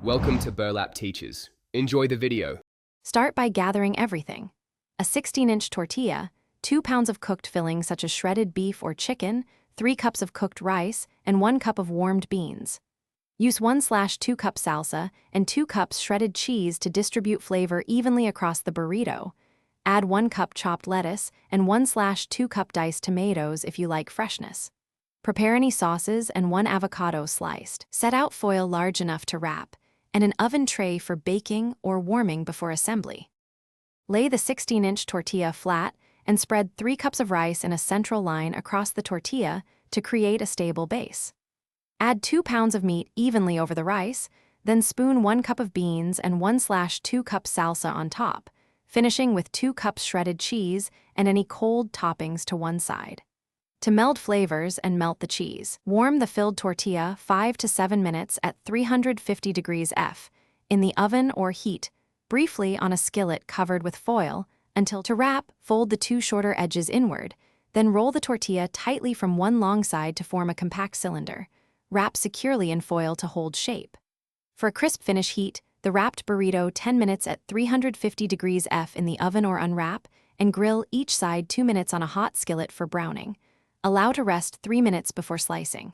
Welcome to Burlap Teachers. Enjoy the video. Start by gathering everything. A 16-inch tortilla, 2 pounds of cooked filling such as shredded beef or chicken, 3 cups of cooked rice, and 1 cup of warmed beans. Use 1/2 cup salsa and 2 cups shredded cheese to distribute flavor evenly across the burrito. Add 1 cup chopped lettuce and 1/2 cup diced tomatoes if you like freshness. Prepare any sauces and 1 avocado sliced. Set out foil large enough to wrap, and an oven tray for baking or warming before assembly. Lay the 16-inch tortilla flat and spread 3 cups of rice in a central line across the tortilla to create a stable base. Add 2 pounds of meat evenly over the rice, then spoon 1 cup of beans and 1/2 cup salsa on top, finishing with 2 cups shredded cheese and any cold toppings to one side. To meld flavors and melt the cheese, warm the filled tortilla 5 to 7 minutes at 350 degrees F in the oven or heat briefly on a skillet covered with foil until to wrap, fold the 2 shorter edges inward, then roll the tortilla tightly from one long side to form a compact cylinder. Wrap securely in foil to hold shape. For a crisp finish, heat the wrapped burrito 10 minutes at 350 degrees F in the oven or unwrap and grill each side 2 minutes on a hot skillet for browning. Allow to rest 3 minutes before slicing.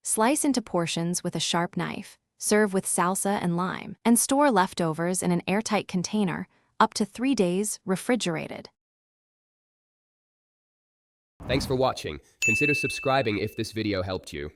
Slice into portions with a sharp knife, serve with salsa and lime, and store leftovers in an airtight container up to 3 days refrigerated. Thanks for watching. Consider subscribing if this video helped you.